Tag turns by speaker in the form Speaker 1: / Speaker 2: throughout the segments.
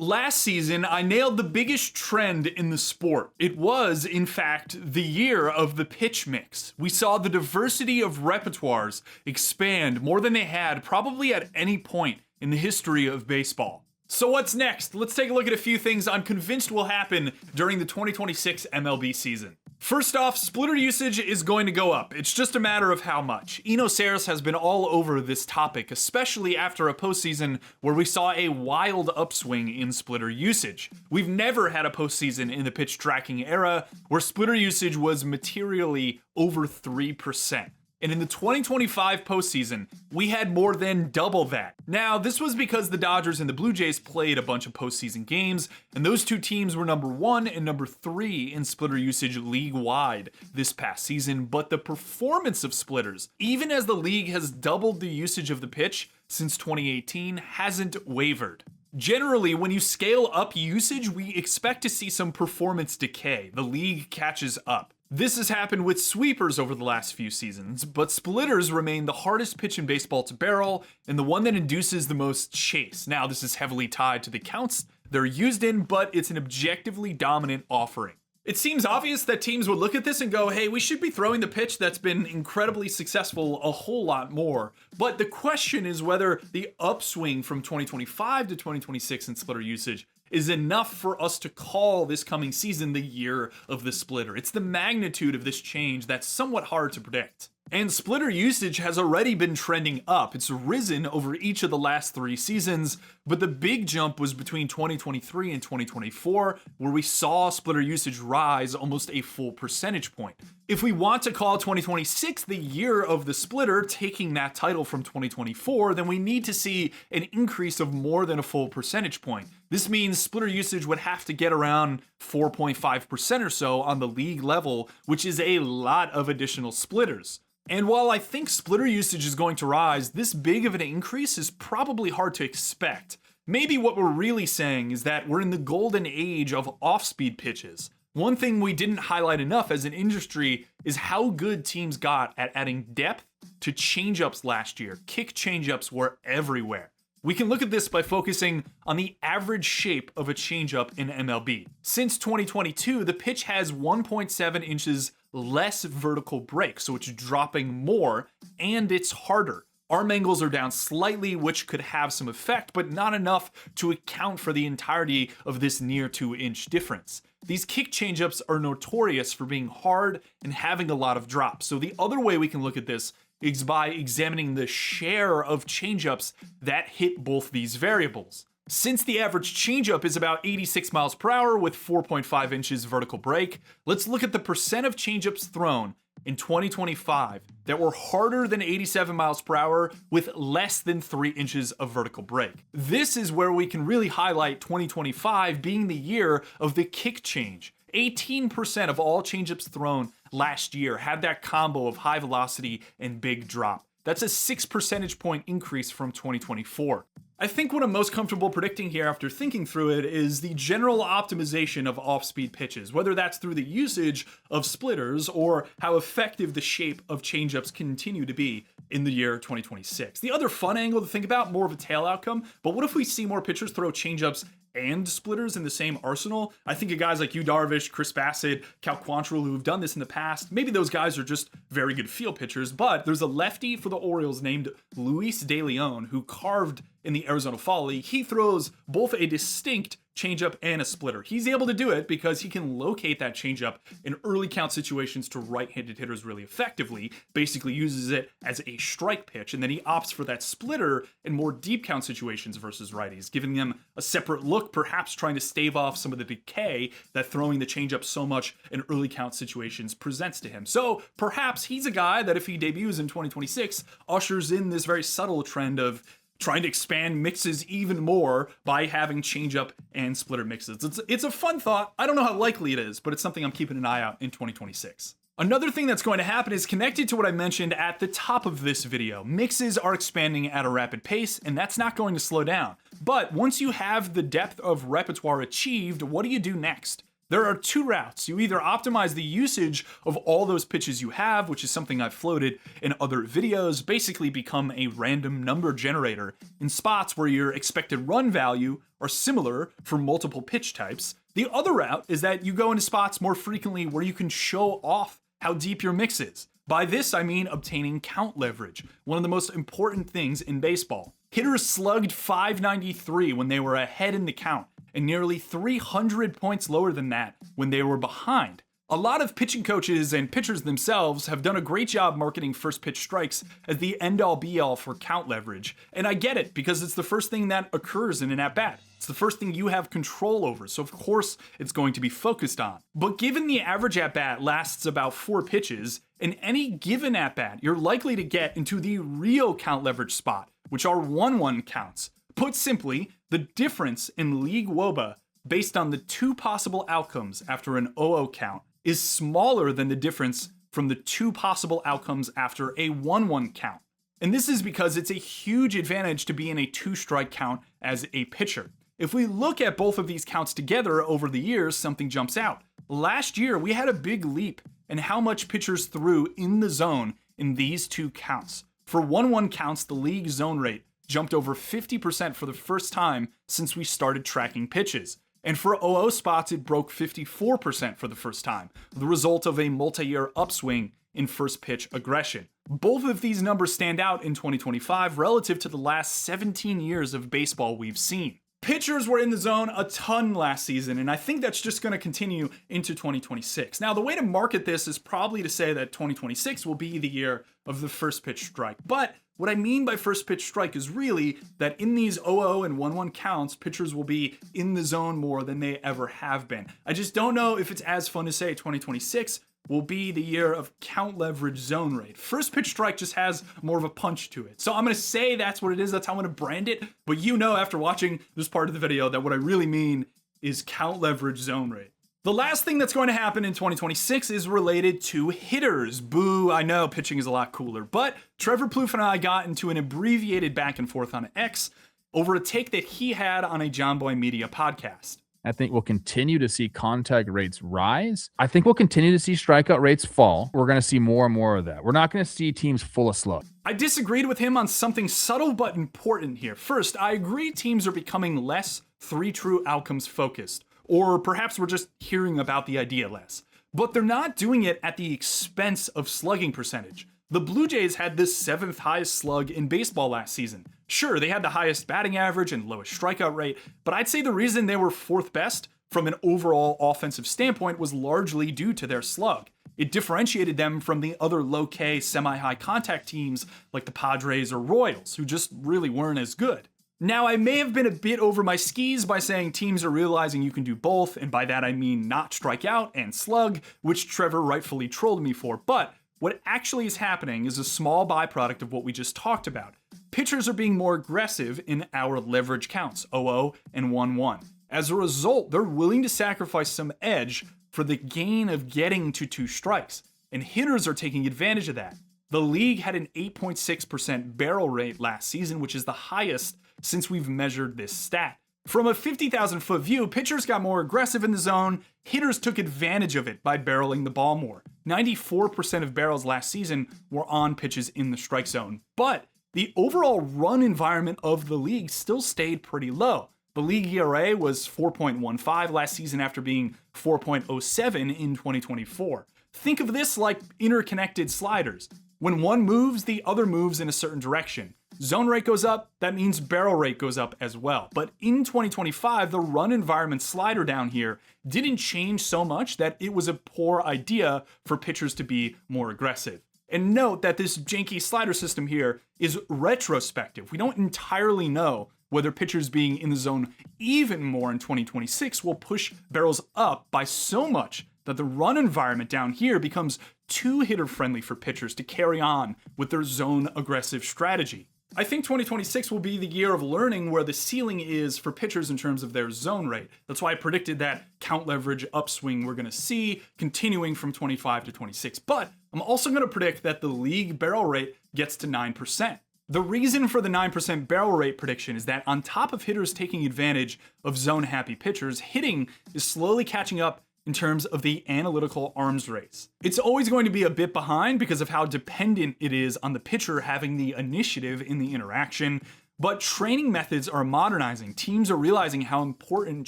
Speaker 1: Last season, I nailed the biggest trend in the sport. It was, in fact, the year of the pitch mix. We saw the diversity of repertoires expand more than they had probably at any point in the history of baseball. So what's next? Let's take a look at a few things I'm convinced will happen during the 2026 MLB season. First off, splitter usage is going to go up. It's just a matter of how much. Eno Saris has been all over this topic, especially after a postseason where we saw a wild upswing in splitter usage. We've never had a postseason in the pitch tracking era where splitter usage was materially over 3%. And in the 2025 postseason, we had more than double that. Now, this was because the Dodgers and the Blue Jays played a bunch of postseason games, and those two teams were number 1 and number 3 in splitter usage league-wide this past season. But the performance of splitters, even as the league has doubled the usage of the pitch since 2018, hasn't wavered. Generally, when you scale up usage, we expect to see some performance decay. The league catches up. This has happened with sweepers over the last few seasons, but splitters remain the hardest pitch in baseball to barrel and the one that induces the most chase. Now, this is heavily tied to the counts they're used in, but it's an objectively dominant offering. It seems obvious that teams would look at this and go, hey, we should be throwing the pitch that's been incredibly successful a whole lot more. But the question is whether the upswing from 2025 to 2026 in splitter usage is enough for us to call this coming season the year of the splitter. It's the magnitude of this change that's somewhat hard to predict. And splitter usage has already been trending up. It's risen over each of the last 3 seasons, but the big jump was between 2023 and 2024, where we saw splitter usage rise almost a full percentage point. If we want to call 2026 the year of the splitter, taking that title from 2024, then we need to see an increase of more than a full percentage point. This means splitter usage would have to get around 4.5% or so on the league level, which is a lot of additional splitters. And while I think splitter usage is going to rise, this big of an increase is probably hard to expect. Maybe what we're really saying is that we're in the golden age of off-speed pitches. One thing we didn't highlight enough as an industry is how good teams got at adding depth to changeups last year. Kick-changeups were everywhere. We can look at this by focusing on the average shape of a changeup in MLB. Since 2022, the pitch has 1.7 inches less vertical break, so it's dropping more, and it's harder. Arm angles are down slightly, which could have some effect, but not enough to account for the entirety of this near 2-inch difference. These kick changeups are notorious for being hard and having a lot of drop. So the other way we can look at this is by examining the share of changeups that hit both these variables. Since the average changeup is about 86 miles per hour with 4.5 inches vertical break, let's look at the percent of changeups thrown in 2025 that were harder than 87 miles per hour with less than 3 inches of vertical break. This is where we can really highlight 2025 being the year of the kick change. 18% of all changeups thrown last year had that combo of high velocity and big drop. That's a 6 percentage point increase from 2024. I think what I'm most comfortable predicting here after thinking through it is the general optimization of off-speed pitches, whether that's through the usage of splitters or how effective the shape of changeups continue to be in the year 2026. The other fun angle to think about, more of a tail outcome, but what if we see more pitchers throw changeups and splitters in the same arsenal? I think of guys like Yu Darvish, Chris Bassett, Cal Quantrill who have done this in the past. Maybe those guys are just very good field pitchers, but there's a lefty for the Orioles named Luis De Leon who carved in the Arizona Fall League. He throws both a distinct changeup and a splitter. He's able to do it because he can locate that changeup in early count situations to right-handed hitters really effectively, basically uses it as a strike pitch, and then he opts for that splitter in more deep count situations versus righties, giving them a separate look, perhaps trying to stave off some of the decay that throwing the changeup so much in early count situations presents to him. So perhaps he's a guy that if he debuts in 2026, ushers in this very subtle trend of trying to expand mixes even more by having changeup and splitter mixes. It's a fun thought. I don't know how likely it is, but it's something I'm keeping an eye out in 2026. Another thing that's going to happen is connected to what I mentioned at the top of this video. Mixes are expanding at a rapid pace, and that's not going to slow down. But once you have the depth of repertoire achieved, what do you do next? There are two routes. You either optimize the usage of all those pitches you have, which is something I've floated in other videos, basically become a random number generator in spots where your expected run value are similar for multiple pitch types. The other route is that you go into spots more frequently where you can show off how deep your mix is. By this, I mean obtaining count leverage, one of the most important things in baseball. Hitters slugged .593 when they were ahead in the count, and nearly 300 points lower than that when they were behind. A lot of pitching coaches and pitchers themselves have done a great job marketing first pitch strikes as the end-all be-all for count leverage, and I get it because it's the first thing that occurs in an at-bat. It's the first thing you have control over, so of course it's going to be focused on. But given the average at-bat lasts about 4 pitches, in any given at-bat, you're likely to get into the real count leverage spot, which are 1-1 counts. Put simply, the difference in league WOBA based on the 2 possible outcomes after an 0-0 count is smaller than the difference from the 2 possible outcomes after a 1-1 count. And this is because it's a huge advantage to be in a 2-strike count as a pitcher. If we look at both of these counts together over the years, something jumps out. Last year, we had a big leap in how much pitchers threw in the zone in these 2 counts. For 1-1 counts, the league zone rate jumped over 50% for the first time since we started tracking pitches. And for 0-0 spots, it broke 54% for the first time, the result of a multi-year upswing in first pitch aggression. Both of these numbers stand out in 2025 relative to the last 17 years of baseball we've seen. Pitchers were in the zone a ton last season, and I think that's just going to continue into 2026. Now, the way to market this is probably to say that 2026 will be the year of the first pitch strike. But what I mean by first pitch strike is really that in these 0-0 and 1-1 counts, pitchers will be in the zone more than they ever have been. I just don't know if it's as fun to say 2026 will be the year of count leverage zone rate. First pitch strike just has more of a punch to it. So I'm going to say that's what it is. That's how I'm going to brand it. But you know after watching this part of the video that what I really mean is count leverage zone rate. The last thing that's going to happen in 2026 is related to hitters. Boo, I know pitching is a lot cooler. But Trevor Plouffe and I got into an abbreviated back and forth on X over a take that he had on a John Boy Media podcast.
Speaker 2: I think we'll continue to see contact rates rise. I think we'll continue to see strikeout rates fall. We're going to see more and more of that. We're not going to see teams full of slugs.
Speaker 1: I disagreed with him on something subtle but important here. First, I agree teams are becoming less 3 true outcomes focused, or perhaps we're just hearing about the idea less. But they're not doing it at the expense of slugging percentage. The Blue Jays had the 7th highest slug in baseball last season. Sure, they had the highest batting average and lowest strikeout rate, but I'd say the reason they were 4th best from an overall offensive standpoint was largely due to their slug. It differentiated them from the other low-K, semi-high contact teams like the Padres or Royals, who just really weren't as good. Now, I may have been a bit over my skis by saying teams are realizing you can do both, and by that I mean not strike out and slug, which Trevor rightfully trolled me for, but what actually is happening is a small byproduct of what we just talked about. Pitchers are being more aggressive in our leverage counts, 0-0 and 1-1. As a result, they're willing to sacrifice some edge for the gain of getting to 2 strikes, and hitters are taking advantage of that. The league had an 8.6% barrel rate last season, which is the highest since we've measured this stat. From a 50,000-foot view, pitchers got more aggressive in the zone, hitters took advantage of it by barreling the ball more. 94% of barrels last season were on pitches in the strike zone, but the overall run environment of the league still stayed pretty low. The league ERA was 4.15 last season after being 4.07 in 2024. Think of this like interconnected sliders. When one moves, the other moves in a certain direction. Zone rate goes up, that means barrel rate goes up as well. But in 2025, the run environment slider down here didn't change so much that it was a poor idea for pitchers to be more aggressive. And note that this janky slider system here is retrospective. We don't entirely know whether pitchers being in the zone even more in 2026 will push barrels up by so much that the run environment down here becomes too hitter-friendly for pitchers to carry on with their zone aggressive strategy. I think 2026 will be the year of learning where the ceiling is for pitchers in terms of their zone rate. That's why I predicted that count leverage upswing we're going to see continuing from 25 to 26. But I'm also going to predict that the league barrel rate gets to 9%. The reason for the 9% barrel rate prediction is that on top of hitters taking advantage of zone-happy pitchers, hitting is slowly catching up in terms of the analytical arms race. It's always going to be a bit behind because of how dependent it is on the pitcher having the initiative in the interaction, but training methods are modernizing. Teams are realizing how important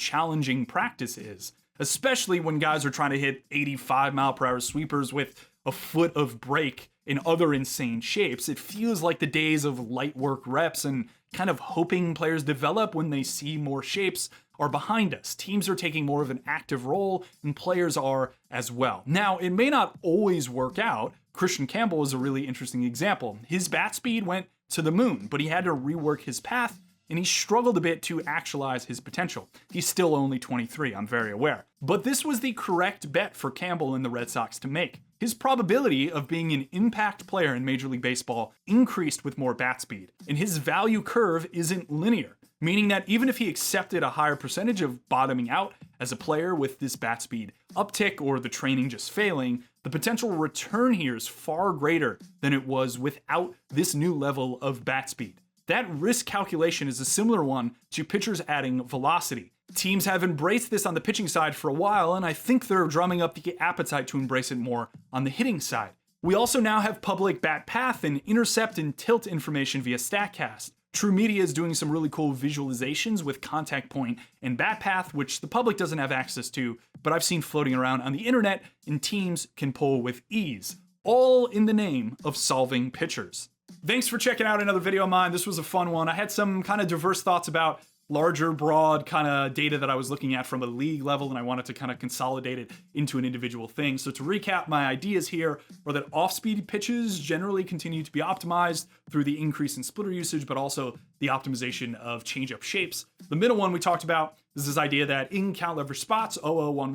Speaker 1: challenging practice is, especially when guys are trying to hit 85-mile-per-hour sweepers with a foot of break in other insane shapes. It feels like the days of light work reps and kind of hoping players develop when they see more shapes are behind us. Teams are taking more of an active role, and players are as well. Now, it may not always work out. Christian Campbell is a really interesting example. His bat speed went to the moon, but he had to rework his path, and he struggled a bit to actualize his potential. He's still only 23, I'm very aware. But this was the correct bet for Campbell and the Red Sox to make. His probability of being an impact player in Major League Baseball increased with more bat speed, and his value curve isn't linear, meaning that even if he accepted a higher percentage of bottoming out as a player with this bat speed uptick or the training just failing, the potential return here is far greater than it was without this new level of bat speed. That risk calculation is a similar one to pitchers adding velocity. Teams have embraced this on the pitching side for a while, and I think they're drumming up the appetite to embrace it more on the hitting side. We also now have public bat path and intercept and tilt information via StatCast. True Media is doing some really cool visualizations with contact point and bat path, which the public doesn't have access to, but I've seen floating around on the internet and teams can pull with ease, all in the name of solving pitchers. Thanks for checking out another video of mine. This was a fun one. I had some kind of diverse thoughts about larger, broad kind of data that I was looking at from a league level, and I wanted to kind of consolidate it into an individual thing. So to recap, my ideas here are that off-speed pitches generally continue to be optimized through the increase in splitter usage, but also the optimization of change-up shapes. The middle one we talked about is this idea that in count leverage spots, 0-0-1-1,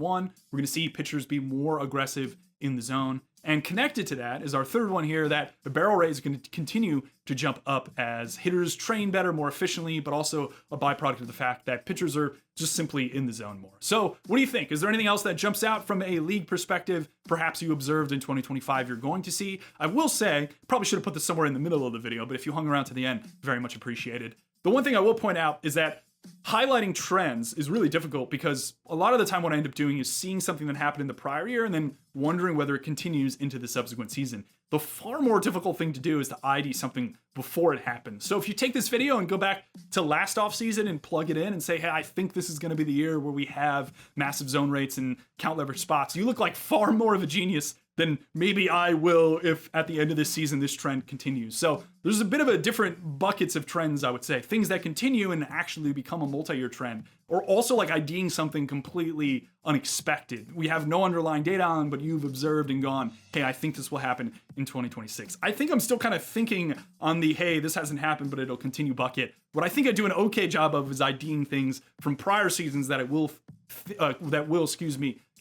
Speaker 1: we're going to see pitchers be more aggressive in the zone. And connected to that is our third one here, that the barrel rate is going to continue to jump up as hitters train better, more efficiently, but also a byproduct of the fact that pitchers are just simply in the zone more. So what do you think? Is there anything else that jumps out from a league perspective, perhaps you observed in 2025 you're going to see? I will say, probably should have put this somewhere in the middle of the video, but if you hung around to the end, very much appreciated. The one thing I will point out is that highlighting trends is really difficult because a lot of the time what I end up doing is seeing something that happened in the prior year and then wondering whether it continues into the subsequent season. The far more difficult thing to do is to ID something before it happens. So if you take this video and go back to last offseason and plug it in and say, hey, I think this is going to be the year where we have massive zone rates and count leverage spots, you look like far more of a genius than maybe I will if at the end of this season this trend continues. So there's a bit of a different buckets of trends, I would say. Things that continue and actually become a multi-year trend, or also like IDing something completely unexpected. We have no underlying data on, but you've observed and gone, hey, I think this will happen in 2026. I think I'm still kind of thinking on the, hey, this hasn't happened, but it'll continue bucket. What I think I do an okay job of is IDing things from prior seasons that will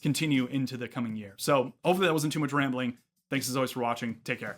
Speaker 1: continue into the coming year. So hopefully that wasn't too much rambling. Thanks as always for watching. Take care.